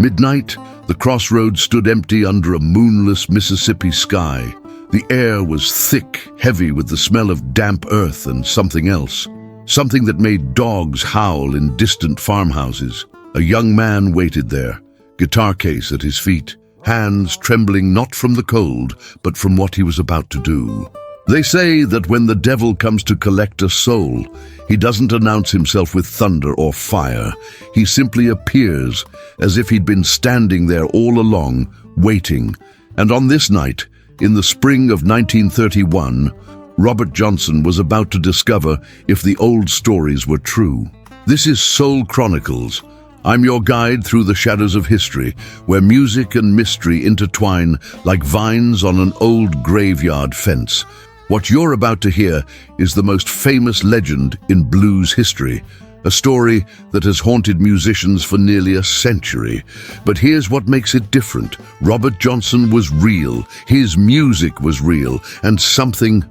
Midnight, the crossroads stood empty under a moonless Mississippi sky. The air was thick, heavy with the smell of damp earth and something else. Something that made dogs howl in distant farmhouses. A young man waited there, guitar case at his feet, hands trembling not from the cold, but from what he was about to do. They say that when the devil comes to collect a soul, he doesn't announce himself with thunder or fire. He simply appears as if he'd been standing there all along, waiting. And on this night, in the spring of 1931, Robert Johnson was about to discover if the old stories were true. This is Soul Chronicles. I'm your guide through the shadows of history, where music and mystery intertwine like vines on an old graveyard fence. What you're about to hear is the most famous legend in blues history, a story that has haunted musicians for nearly a century. But here's what makes it different. Robert Johnson was real, his music was real, and something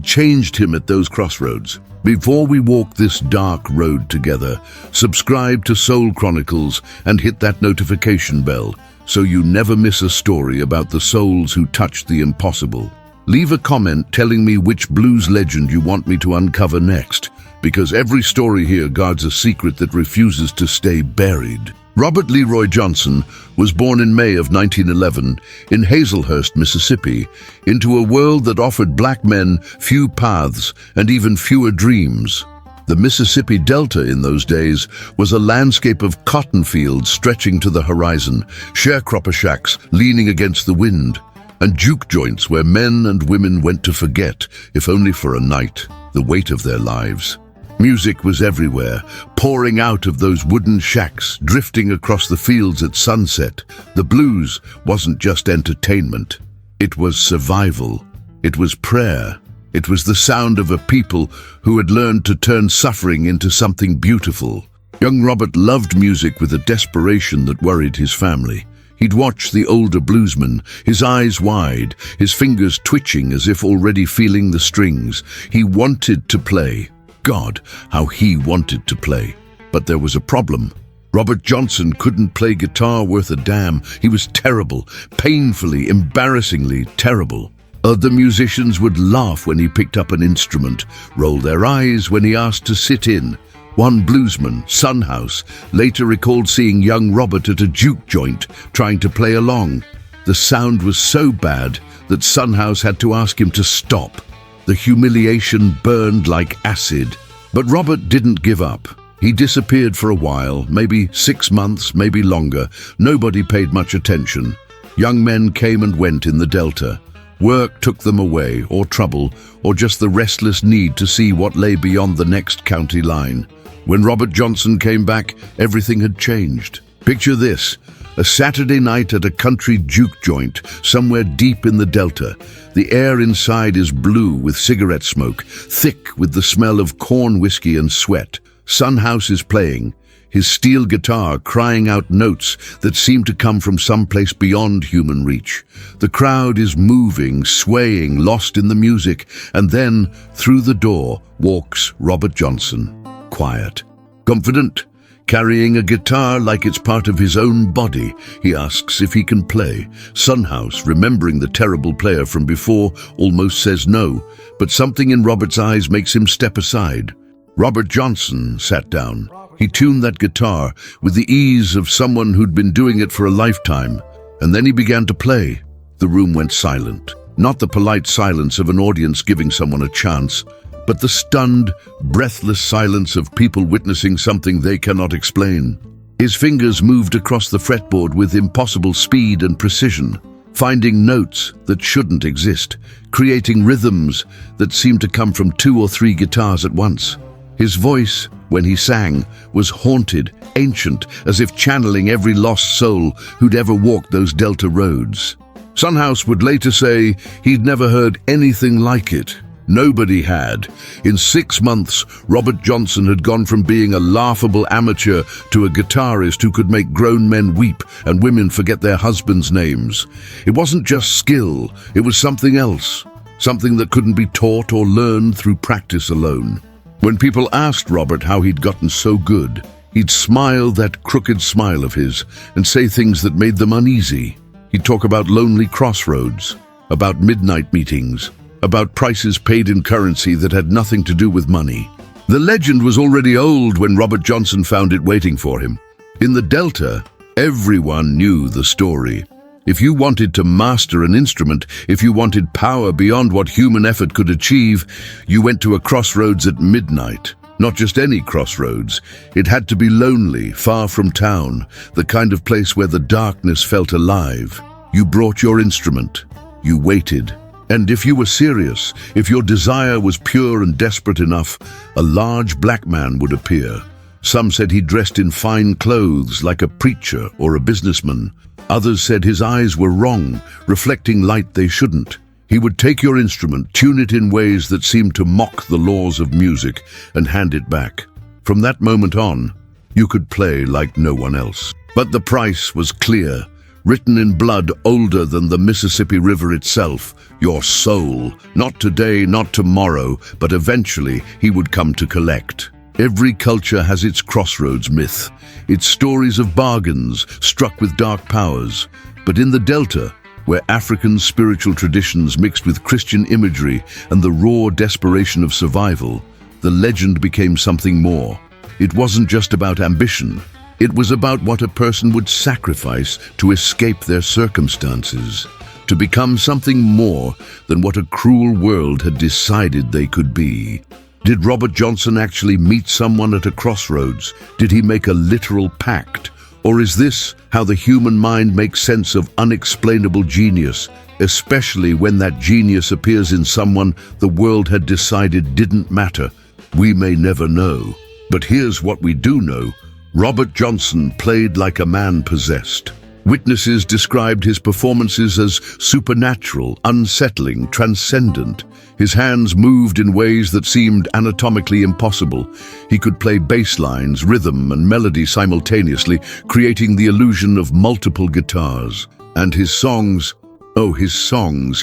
changed him at those crossroads. Before we walk this dark road together, subscribe to Soul Chronicles and hit that notification bell so you never miss a story about the souls who touched the impossible. Leave a comment telling me which blues legend you want me to uncover next, because every story here guards a secret that refuses to stay buried. Robert Leroy Johnson was born in May of 1911 in Hazelhurst, Mississippi, into a world that offered black men few paths and even fewer dreams. The Mississippi Delta in those days was a landscape of cotton fields stretching to the horizon, sharecropper shacks leaning against the wind, and juke joints where men and women went to forget, if only for a night, the weight of their lives. Music was everywhere, pouring out of those wooden shacks, drifting across the fields at sunset. The blues wasn't just entertainment. It was survival. It was prayer. It was the sound of a people who had learned to turn suffering into something beautiful. Young Robert loved music with a desperation that worried his family. He'd watch the older bluesman, his eyes wide, his fingers twitching as if already feeling the strings. He wanted to play. God, how he wanted to play. But there was a problem. Robert Johnson couldn't play guitar worth a damn. He was terrible, painfully, embarrassingly terrible. Other musicians would laugh when he picked up an instrument, roll their eyes when he asked to sit in. One bluesman, Sunhouse, later recalled seeing young Robert at a juke joint trying to play along. The sound was so bad that Sunhouse had to ask him to stop. The humiliation burned like acid. But Robert didn't give up. He disappeared for a while, maybe 6 months, maybe longer. Nobody paid much attention. Young men came and went in the Delta. Work took them away, or trouble, or just the restless need to see what lay beyond the next county line. When Robert Johnson came back, everything had changed. Picture this, a Saturday night at a country juke joint somewhere deep in the Delta. The air inside is blue with cigarette smoke, thick with the smell of corn whiskey and sweat. Sunhouse is playing, his steel guitar crying out notes that seem to come from someplace beyond human reach. The crowd is moving, swaying, lost in the music, and then, through the door, walks Robert Johnson. Quiet, confident, carrying a guitar like it's part of his own body. He asks if he can play. Sunhouse, remembering the terrible player from before, almost says no, but something in Robert's eyes makes him step aside. Robert Johnson sat down. He tuned that guitar with the ease of someone who'd been doing it for a lifetime, and then he began to play. The room went silent. Not the polite silence of an audience giving someone a chance, but the stunned, breathless silence of people witnessing something they cannot explain. His fingers moved across the fretboard with impossible speed and precision, finding notes that shouldn't exist, creating rhythms that seemed to come from 2 or 3 guitars at once. His voice, when he sang, was haunted, ancient, as if channeling every lost soul who'd ever walked those Delta roads. Sunhouse would later say he'd never heard anything like it. Nobody had. In 6 months, Robert Johnson had gone from being a laughable amateur to a guitarist who could make grown men weep and women forget their husbands' names. It wasn't just skill, it was something else, something that couldn't be taught or learned through practice alone. When people asked Robert how he'd gotten so good, He'd smile that crooked smile of his and say things that made them uneasy. He'd talk about lonely crossroads, about midnight meetings, about prices paid in currency that had nothing to do with money. The legend was already old when Robert Johnson found it waiting for him. In the Delta, everyone knew the story. If you wanted to master an instrument, if you wanted power beyond what human effort could achieve, you went to a crossroads at midnight. Not just any crossroads. It had to be lonely, far from town, the kind of place where the darkness felt alive. You brought your instrument. You waited. And if you were serious, if your desire was pure and desperate enough, a large black man would appear. Some said he dressed in fine clothes like a preacher or a businessman. Others said his eyes were wrong, reflecting light they shouldn't. He would take your instrument, tune it in ways that seemed to mock the laws of music, and hand it back. From that moment on, you could play like no one else. But the price was clear, written in blood older than the Mississippi River itself. Your soul, not today, not tomorrow, but eventually he would come to collect. Every culture has its crossroads myth, its stories of bargains struck with dark powers. But in the Delta, where African spiritual traditions mixed with Christian imagery and the raw desperation of survival, the legend became something more. It wasn't just about ambition. It was about what a person would sacrifice to escape their circumstances, to become something more than what a cruel world had decided they could be. Did Robert Johnson actually meet someone at a crossroads? Did he make a literal pact? Or is this how the human mind makes sense of unexplainable genius, especially when that genius appears in someone the world had decided didn't matter? We may never know. But here's what we do know. Robert Johnson played like a man possessed. Witnesses described his performances as supernatural, unsettling, transcendent. His hands moved in ways that seemed anatomically impossible. He could play bass lines, rhythm, and melody simultaneously, creating the illusion of multiple guitars. And his songs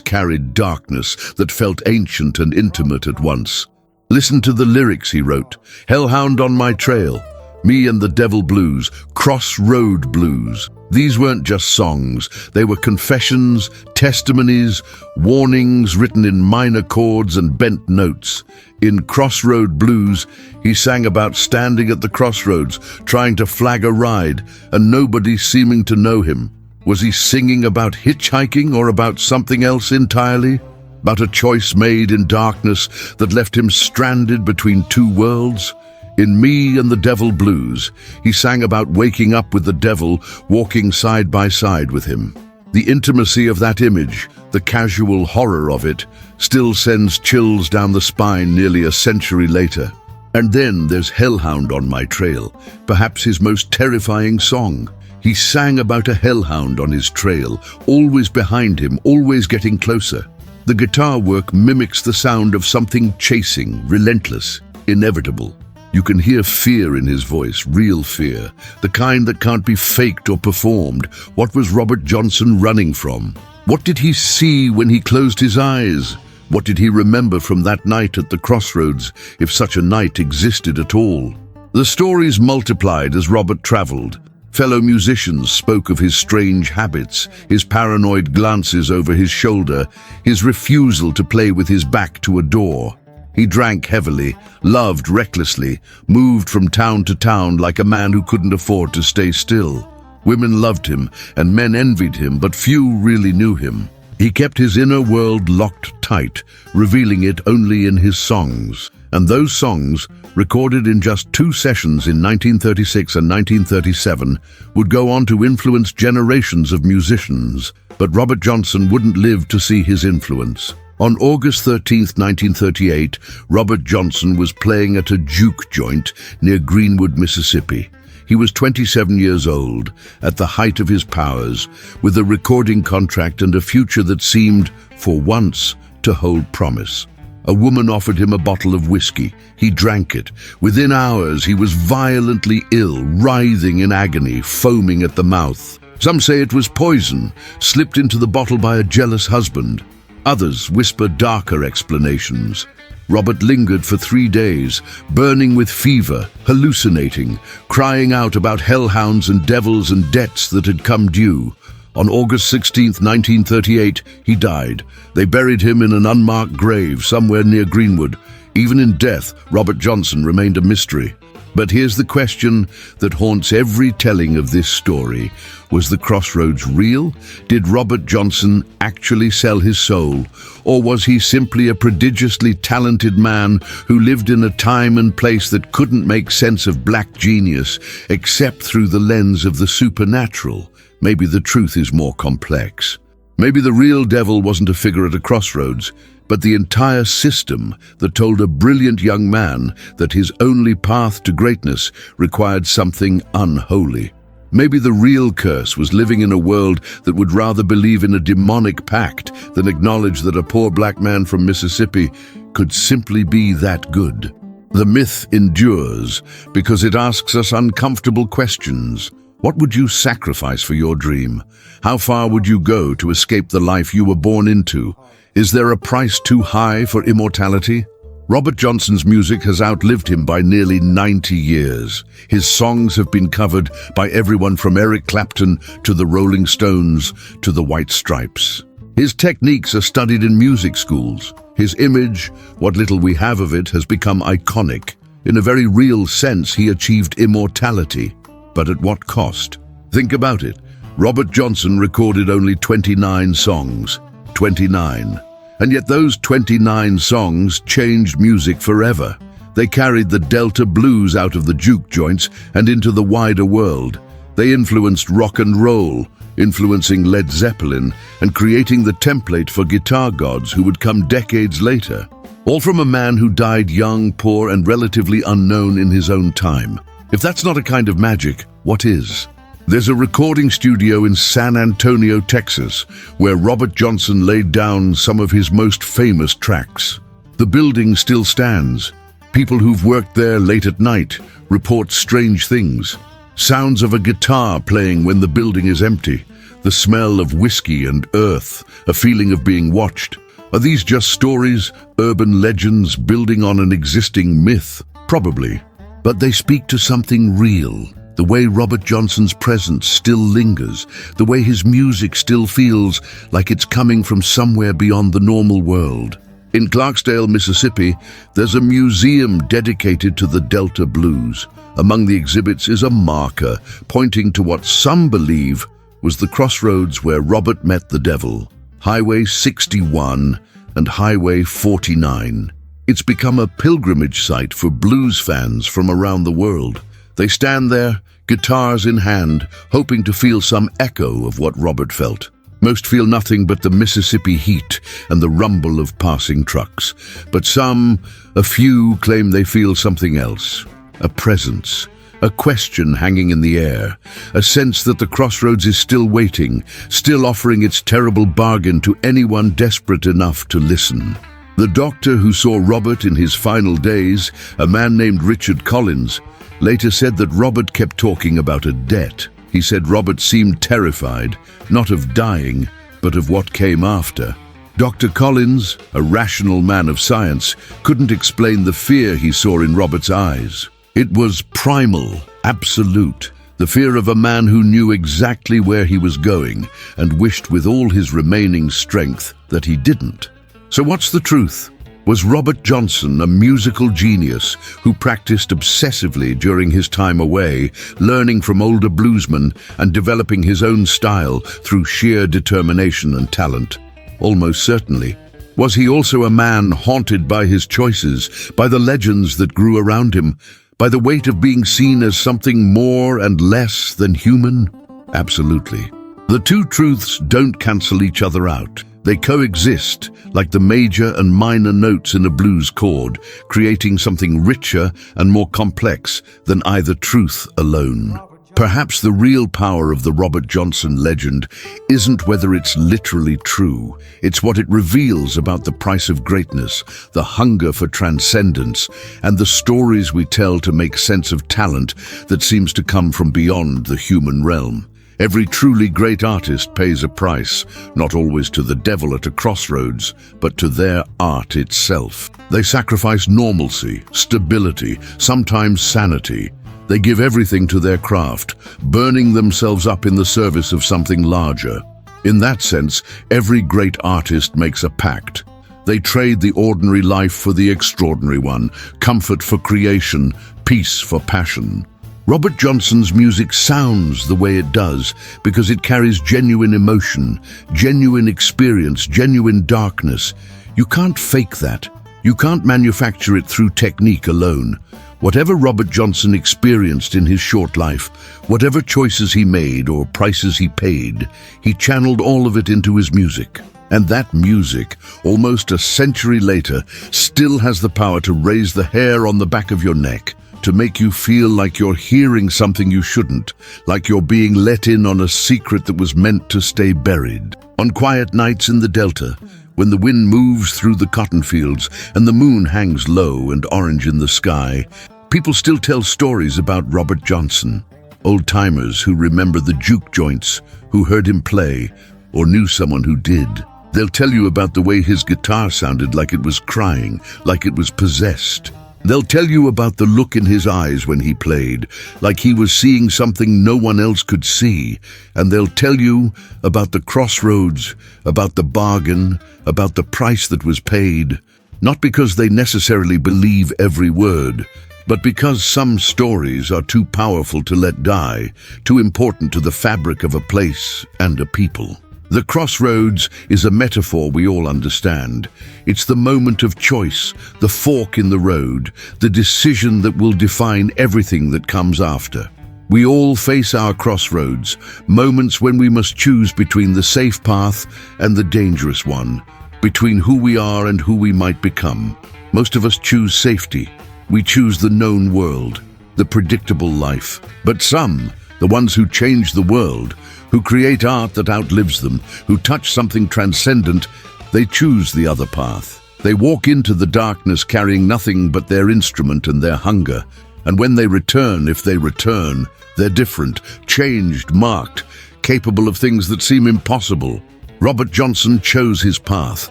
carried darkness that felt ancient and intimate at once. Listen to the lyrics he wrote. Hellhound on my trail, me and the devil blues, crossroad blues. These weren't just songs, they were confessions, testimonies, warnings written in minor chords and bent notes. In Crossroad Blues, he sang about standing at the crossroads, trying to flag a ride, and nobody seeming to know him. Was he singing about hitchhiking or about something else entirely? About a choice made in darkness that left him stranded between two worlds? In Me and the Devil Blues, he sang about waking up with the devil, walking side by side with him. The intimacy of that image, the casual horror of it, still sends chills down the spine nearly a century later. And then there's Hellhound on My Trail, perhaps his most terrifying song. He sang about a hellhound on his trail, always behind him, always getting closer. The guitar work mimics the sound of something chasing, relentless, inevitable. You can hear fear in his voice, real fear, the kind that can't be faked or performed. What was Robert Johnson running from? What did he see when he closed his eyes? What did he remember from that night at the crossroads, if such a night existed at all? The stories multiplied as Robert traveled. Fellow musicians spoke of his strange habits, his paranoid glances over his shoulder, his refusal to play with his back to a door. He drank heavily, loved recklessly, moved from town to town like a man who couldn't afford to stay still. Women loved him, and men envied him, but few really knew him. He kept his inner world locked tight, revealing it only in his songs. And those songs, recorded in just 2 sessions in 1936 and 1937, would go on to influence generations of musicians. But Robert Johnson wouldn't live to see his influence. On August 13, 1938, Robert Johnson was playing at a juke joint near Greenwood, Mississippi. He was 27 years old, at the height of his powers, with a recording contract and a future that seemed, for once, to hold promise. A woman offered him a bottle of whiskey. He drank it. Within hours, he was violently ill, writhing in agony, foaming at the mouth. Some say it was poison, slipped into the bottle by a jealous husband. Others whisper darker explanations. Robert lingered for 3 days, burning with fever, hallucinating, crying out about hellhounds and devils and debts that had come due. On August 16, 1938, he died. They buried him in an unmarked grave somewhere near Greenwood. Even in death, Robert Johnson remained a mystery. But here's the question that haunts every telling of this story. Was the Crossroads real? Did Robert Johnson actually sell his soul? Or was he simply a prodigiously talented man who lived in a time and place that couldn't make sense of black genius except through the lens of the supernatural? Maybe the truth is more complex. Maybe the real devil wasn't a figure at a crossroads, but the entire system that told a brilliant young man that his only path to greatness required something unholy. Maybe the real curse was living in a world that would rather believe in a demonic pact than acknowledge that a poor black man from Mississippi could simply be that good. The myth endures because it asks us uncomfortable questions. What would you sacrifice for your dream? How far would you go to escape the life you were born into? Is there a price too high for immortality? Robert Johnson's music has outlived him by nearly 90 years. His songs have been covered by everyone from Eric Clapton to the Rolling Stones to the White Stripes. His techniques are studied in music schools. His image, what little we have of it, has become iconic. In a very real sense, he achieved immortality. But at what cost? Think about it. Robert Johnson recorded only 29 songs. 29. And yet those 29 songs changed music forever. They carried the Delta blues out of the juke joints and into the wider world. They influenced rock and roll, influencing Led Zeppelin and creating the template for guitar gods who would come decades later. All from a man who died young, poor, and relatively unknown in his own time. If that's not a kind of magic, what is? There's a recording studio in San Antonio, Texas, where Robert Johnson laid down some of his most famous tracks. The building still stands. People who've worked there late at night report strange things. Sounds of a guitar playing when the building is empty. The smell of whiskey and earth, a feeling of being watched. Are these just stories, urban legends building on an existing myth? Probably. But they speak to something real. The way Robert Johnson's presence still lingers, the way his music still feels like it's coming from somewhere beyond the normal world. In Clarksdale, Mississippi, there's a museum dedicated to the Delta blues. Among the exhibits is a marker pointing to what some believe was the crossroads where Robert met the devil, Highway 61 and Highway 49. It's become a pilgrimage site for blues fans from around the world. They stand there, guitars in hand, hoping to feel some echo of what Robert felt. Most feel nothing but the Mississippi heat and the rumble of passing trucks. But some, a few, claim they feel something else. A presence, a question hanging in the air, a sense that the crossroads is still waiting, still offering its terrible bargain to anyone desperate enough to listen. The doctor who saw Robert in his final days, a man named Richard Collins, later said that Robert kept talking about a debt. He said Robert seemed terrified, not of dying, but of what came after. Dr. Collins, a rational man of science, couldn't explain the fear he saw in Robert's eyes. It was primal, absolute, the fear of a man who knew exactly where he was going and wished with all his remaining strength that he didn't. So what's the truth? Was Robert Johnson a musical genius who practiced obsessively during his time away, learning from older bluesmen and developing his own style through sheer determination and talent? Almost certainly. Was he also a man haunted by his choices, by the legends that grew around him, by the weight of being seen as something more and less than human? Absolutely. The two truths don't cancel each other out. They coexist, like the major and minor notes in a blues chord, creating something richer and more complex than either truth alone. Perhaps the real power of the Robert Johnson legend isn't whether it's literally true. It's what it reveals about the price of greatness, the hunger for transcendence, and the stories we tell to make sense of talent that seems to come from beyond the human realm. Every truly great artist pays a price, not always to the devil at a crossroads, but to their art itself. They sacrifice normalcy, stability, sometimes sanity. They give everything to their craft, burning themselves up in the service of something larger. In that sense, every great artist makes a pact. They trade the ordinary life for the extraordinary one, comfort for creation, peace for passion. Robert Johnson's music sounds the way it does because it carries genuine emotion, genuine experience, genuine darkness. You can't fake that. You can't manufacture it through technique alone. Whatever Robert Johnson experienced in his short life, whatever choices he made or prices he paid, he channeled all of it into his music. And that music, almost a century later, still has the power to raise the hair on the back of your neck, to make you feel like you're hearing something you shouldn't, like you're being let in on a secret that was meant to stay buried. On quiet nights in the Delta, when the wind moves through the cotton fields and the moon hangs low and orange in the sky, people still tell stories about Robert Johnson. Old-timers who remember the juke joints, who heard him play, or knew someone who did. They'll tell you about the way his guitar sounded like it was crying, like it was possessed. They'll tell you about the look in his eyes when he played, like he was seeing something no one else could see. And they'll tell you about the crossroads, about the bargain, about the price that was paid. Not because they necessarily believe every word, but because some stories are too powerful to let die, too important to the fabric of a place and a people. The crossroads is a metaphor we all understand. It's the moment of choice, the fork in the road, the decision that will define everything that comes after. We all face our crossroads, moments when we must choose between the safe path and the dangerous one, between who we are and who we might become. Most of us choose safety. We choose the known world, the predictable life. But some, the ones who change the world, who create art that outlives them, who touch something transcendent, they choose the other path. They walk into the darkness carrying nothing but their instrument and their hunger. And when they return, if they return, they're different, changed, marked, capable of things that seem impossible. Robert Johnson chose his path,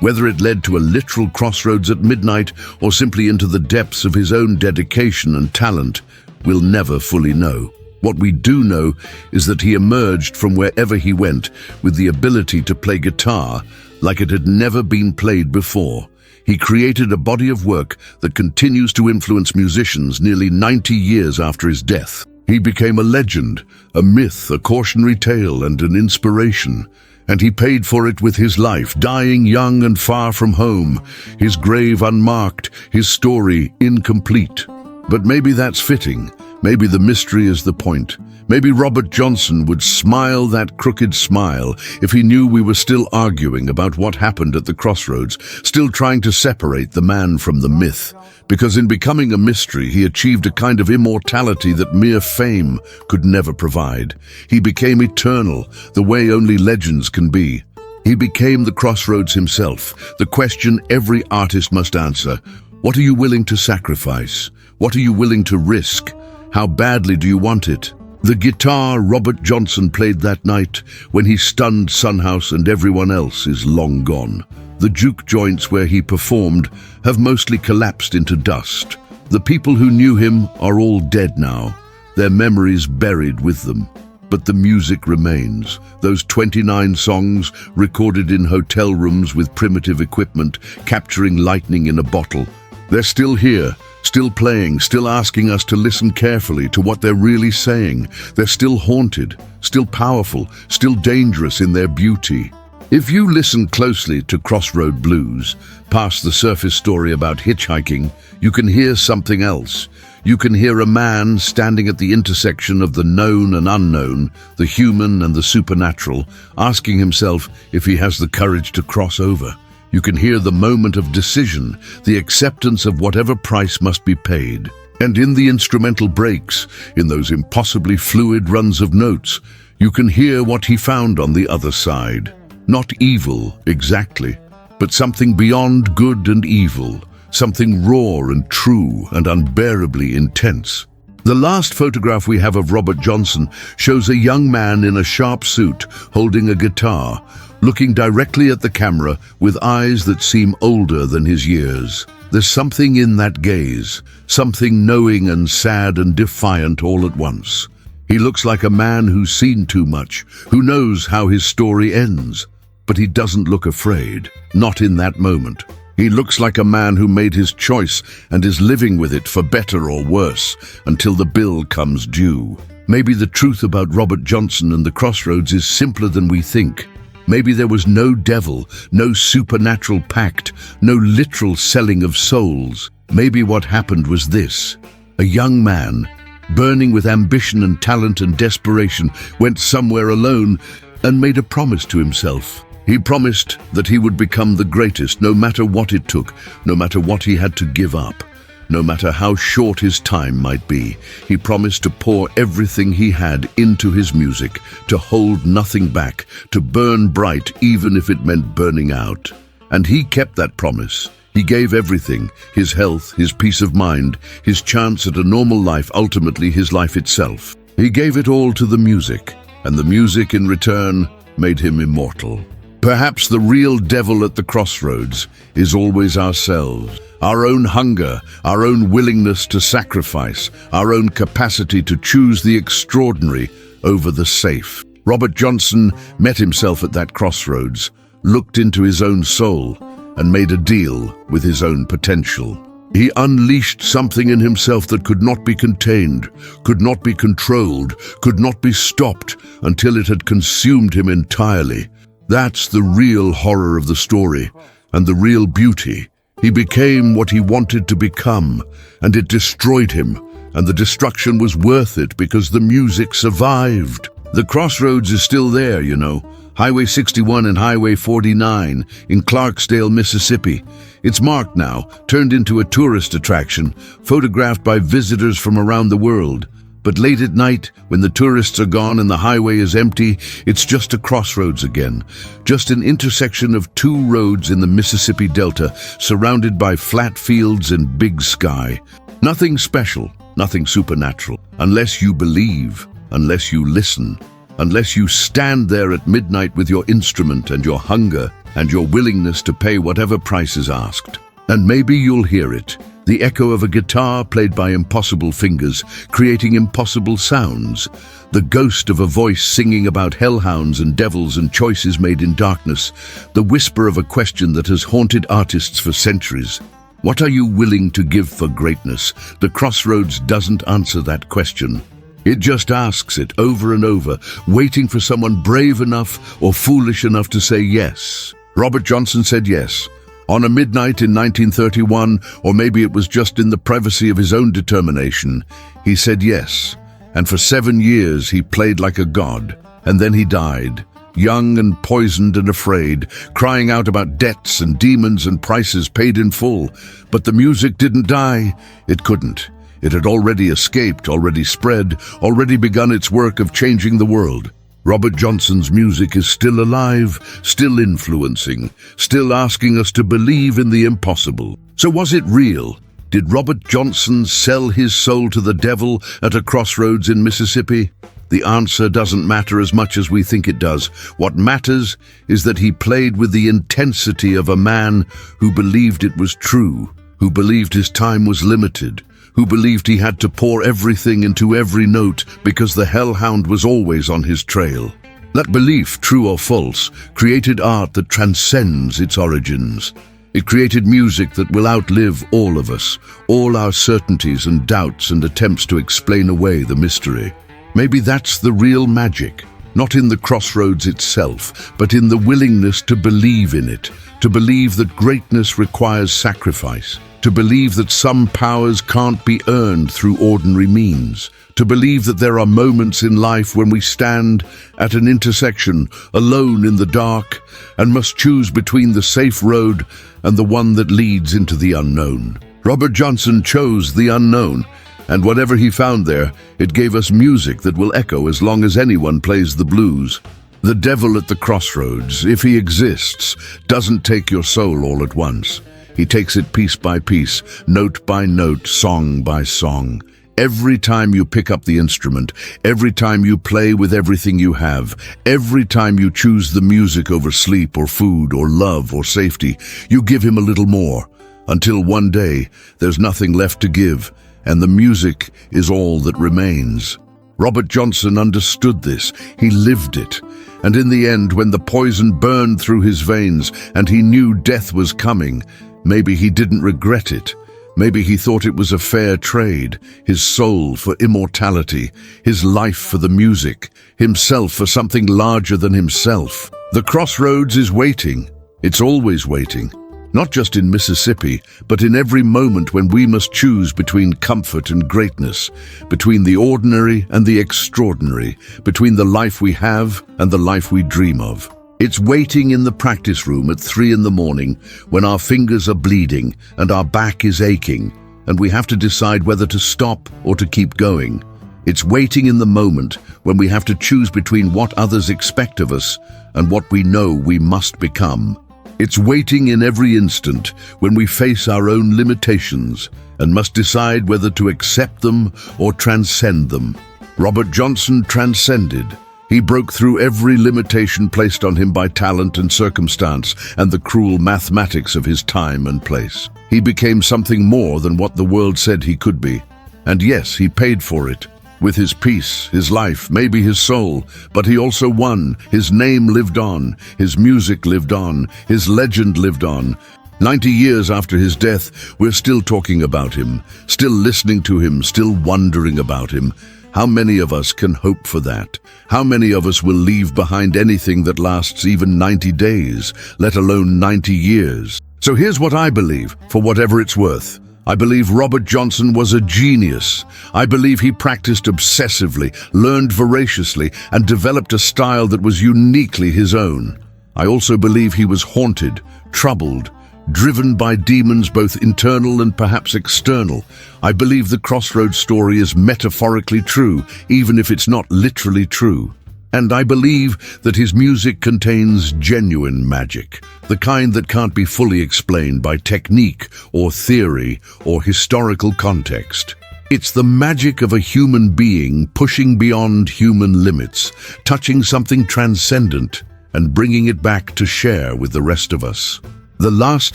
whether it led to a literal crossroads at midnight or simply into the depths of his own dedication and talent, we'll never fully know. What we do know is that he emerged from wherever he went with the ability to play guitar like it had never been played before. He created a body of work that continues to influence musicians nearly 90 years after his death. He became a legend, a myth, a cautionary tale, and an inspiration. And he paid for it with his life, dying young and far from home, his grave unmarked, his story incomplete. But maybe that's fitting. Maybe the mystery is the point. Maybe Robert Johnson would smile that crooked smile if he knew we were still arguing about what happened at the crossroads, still trying to separate the man from the myth. Because in becoming a mystery, he achieved a kind of immortality that mere fame could never provide. He became eternal, the way only legends can be. He became the crossroads himself, the question every artist must answer. What are you willing to sacrifice? What are you willing to risk? How badly do you want it? The guitar Robert Johnson played that night when he stunned Son House and everyone else is long gone. The juke joints where he performed have mostly collapsed into dust. The people who knew him are all dead now, their memories buried with them. But the music remains. Those 29 songs recorded in hotel rooms with primitive equipment, capturing lightning in a bottle. They're still here. Still playing, still asking us to listen carefully to what they're really saying. They're still haunted, still powerful, still dangerous in their beauty. If you listen closely to Crossroad Blues, past the surface story about hitchhiking, you can hear something else. You can hear a man standing at the intersection of the known and unknown, the human and the supernatural, asking himself if he has the courage to cross over. You can hear the moment of decision, the acceptance of whatever price must be paid. And in the instrumental breaks, in those impossibly fluid runs of notes, you can hear what he found on the other side. Not evil, exactly, but something beyond good and evil, something raw and true and unbearably intense. The last photograph we have of Robert Johnson shows a young man in a sharp suit holding a guitar, looking directly at the camera with eyes that seem older than his years. There's something in that gaze, something knowing and sad and defiant all at once. He looks like a man who's seen too much, who knows how his story ends. But he doesn't look afraid, not in that moment. He looks like a man who made his choice and is living with it for better or worse until the bill comes due. Maybe the truth about Robert Johnson and the Crossroads is simpler than we think. Maybe there was no devil, no supernatural pact, no literal selling of souls. Maybe what happened was this. A young man, burning with ambition and talent and desperation, went somewhere alone and made a promise to himself. He promised that he would become the greatest, no matter what it took, no matter what he had to give up, no matter how short his time might be. He promised to pour everything he had into his music, to hold nothing back, to burn bright even if it meant burning out. And he kept that promise. He gave everything, his health, his peace of mind, his chance at a normal life, ultimately his life itself. He gave it all to the music, and the music in return made him immortal. Perhaps the real devil at the crossroads is always ourselves. Our own hunger, our own willingness to sacrifice, our own capacity to choose the extraordinary over the safe. Robert Johnson met himself at that crossroads, looked into his own soul, and made a deal with his own potential. He unleashed something in himself that could not be contained, could not be controlled, could not be stopped until it had consumed him entirely. That's the real horror of the story, and the real beauty. He became what he wanted to become, and it destroyed him, and the destruction was worth it because the music survived. The Crossroads is still there, you know. Highway 61 and Highway 49 in Clarksdale, Mississippi. It's marked now, turned into a tourist attraction, photographed by visitors from around the world. But late at night, when the tourists are gone and the highway is empty, it's just a crossroads again. Just an intersection of two roads in the Mississippi Delta, surrounded by flat fields and big sky. Nothing special, nothing supernatural, unless you believe, unless you listen, unless you stand there at midnight with your instrument and your hunger and your willingness to pay whatever price is asked. And maybe you'll hear it. The echo of a guitar played by impossible fingers, creating impossible sounds. The ghost of a voice singing about hellhounds and devils and choices made in darkness. The whisper of a question that has haunted artists for centuries. What are you willing to give for greatness? The Crossroads doesn't answer that question. It just asks it over and over, waiting for someone brave enough or foolish enough to say yes. Robert Johnson said yes. On a midnight in 1931, or maybe it was just in the privacy of his own determination, he said yes. And for 7 years he played like a god. And then he died, young and poisoned and afraid, crying out about debts and demons and prices paid in full. But the music didn't die. It couldn't. It had already escaped, already spread, already begun its work of changing the world. Robert Johnson's music is still alive, still influencing, still asking us to believe in the impossible. So was it real? Did Robert Johnson sell his soul to the devil at a crossroads in Mississippi? The answer doesn't matter as much as we think it does. What matters is that he played with the intensity of a man who believed it was true, who believed his time was limited, who believed he had to pour everything into every note because the hellhound was always on his trail. That belief, true or false, created art that transcends its origins. It created music that will outlive all of us, all our certainties and doubts and attempts to explain away the mystery. Maybe that's the real magic, not in the crossroads itself, but in the willingness to believe in it, to believe that greatness requires sacrifice, to believe that some powers can't be earned through ordinary means, to believe that there are moments in life when we stand at an intersection, alone in the dark, and must choose between the safe road and the one that leads into the unknown. Robert Johnson chose the unknown, and whatever he found there, it gave us music that will echo as long as anyone plays the blues. The devil at the crossroads, if he exists, doesn't take your soul all at once. He takes it piece by piece, note by note, song by song. Every time you pick up the instrument, every time you play with everything you have, every time you choose the music over sleep or food or love or safety, you give him a little more, until one day there's nothing left to give, and the music is all that remains. Robert Johnson understood this. He lived it. And in the end, when the poison burned through his veins and he knew death was coming, maybe he didn't regret it. Maybe he thought it was a fair trade, his soul for immortality, his life for the music, himself for something larger than himself. The crossroads is waiting. It's always waiting. Not just in Mississippi, but in every moment when we must choose between comfort and greatness, between the ordinary and the extraordinary, between the life we have and the life we dream of. It's waiting in the practice room at 3 in the morning when our fingers are bleeding and our back is aching, and we have to decide whether to stop or to keep going. It's waiting in the moment when we have to choose between what others expect of us and what we know we must become. It's waiting in every instant when we face our own limitations and must decide whether to accept them or transcend them. Robert Johnson transcended. He broke through every limitation placed on him by talent and circumstance and the cruel mathematics of his time and place. He became something more than what the world said he could be. And yes, he paid for it. With his peace, his life, maybe his soul, but he also won. His name lived on, his music lived on, his legend lived on. 90 years after his death, we're still talking about him, still listening to him, still wondering about him. How many of us can hope for that? How many of us will leave behind anything that lasts even 90 days, let alone 90 years? So here's what I believe, for whatever it's worth. I believe Robert Johnson was a genius. I believe he practiced obsessively, learned voraciously, and developed a style that was uniquely his own. I also believe he was haunted, troubled, driven by demons both internal and perhaps external. I believe the Crossroads story is metaphorically true, even if it's not literally true. And I believe that his music contains genuine magic, the kind that can't be fully explained by technique or theory or historical context. It's the magic of a human being pushing beyond human limits, touching something transcendent and bringing it back to share with the rest of us. The last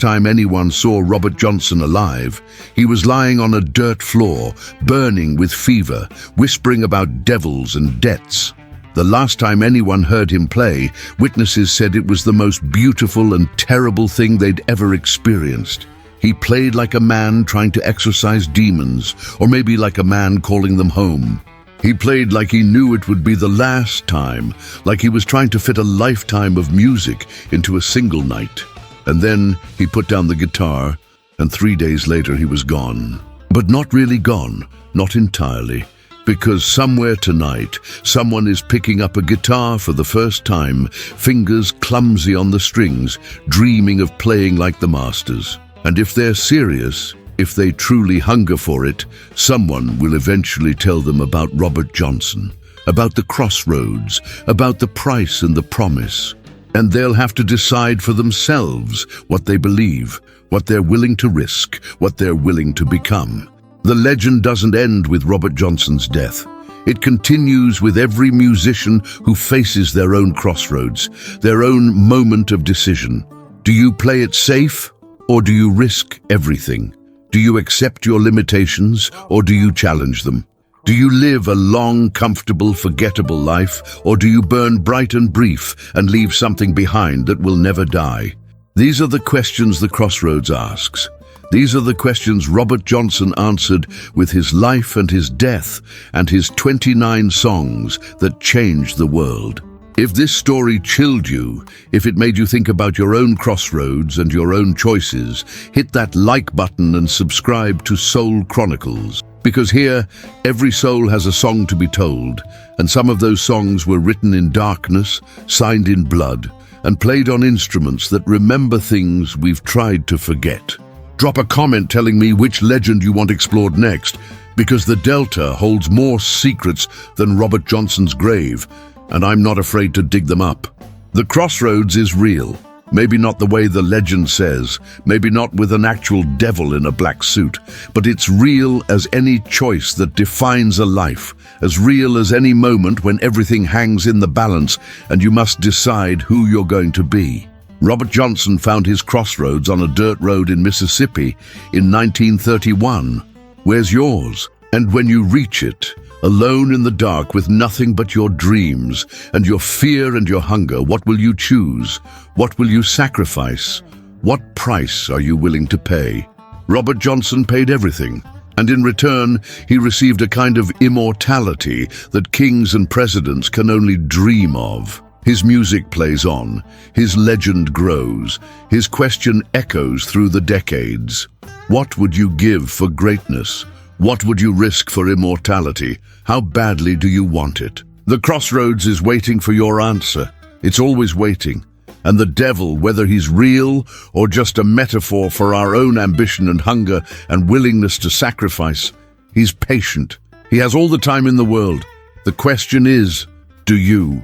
time anyone saw Robert Johnson alive, he was lying on a dirt floor, burning with fever, whispering about devils and debts. The last time anyone heard him play, witnesses said it was the most beautiful and terrible thing they'd ever experienced. He played like a man trying to exorcise demons, or maybe like a man calling them home. He played like he knew it would be the last time, like he was trying to fit a lifetime of music into a single night. And then he put down the guitar, and 3 days later he was gone. But not really gone, not entirely. Because somewhere tonight, someone is picking up a guitar for the first time, fingers clumsy on the strings, dreaming of playing like the masters. And if they're serious, if they truly hunger for it, someone will eventually tell them about Robert Johnson, about the crossroads, about the price and the promise. And they'll have to decide for themselves what they believe, what they're willing to risk, what they're willing to become. The legend doesn't end with Robert Johnson's death. It continues with every musician who faces their own crossroads, their own moment of decision. Do you play it safe, or do you risk everything? Do you accept your limitations, or do you challenge them? Do you live a long, comfortable, forgettable life, or do you burn bright and brief and leave something behind that will never die? These are the questions the Crossroads asks. These are the questions Robert Johnson answered with his life and his death and his 29 songs that changed the world. If this story chilled you, if it made you think about your own crossroads and your own choices, hit that like button and subscribe to Soul Chronicles. Because here, every soul has a song to be told, and some of those songs were written in darkness, signed in blood, and played on instruments that remember things we've tried to forget. Drop a comment telling me which legend you want explored next, because the Delta holds more secrets than Robert Johnson's grave, and I'm not afraid to dig them up. The Crossroads is real. Maybe not the way the legend says, maybe not with an actual devil in a black suit, but it's real as any choice that defines a life, as real as any moment when everything hangs in the balance and you must decide who you're going to be. Robert Johnson found his crossroads on a dirt road in Mississippi in 1931. Where's yours? And when you reach it, alone in the dark with nothing but your dreams and your fear and your hunger, what will you choose? What will you sacrifice? What price are you willing to pay? Robert Johnson paid everything, and in return he received a kind of immortality that kings and presidents can only dream of. His music plays on, his legend grows, his question echoes through the decades. What would you give for greatness? What would you risk for immortality? How badly do you want it? The crossroads is waiting for your answer. It's always waiting. And the devil, whether he's real or just a metaphor for our own ambition and hunger and willingness to sacrifice, he's patient. He has all the time in the world. The question is, do you?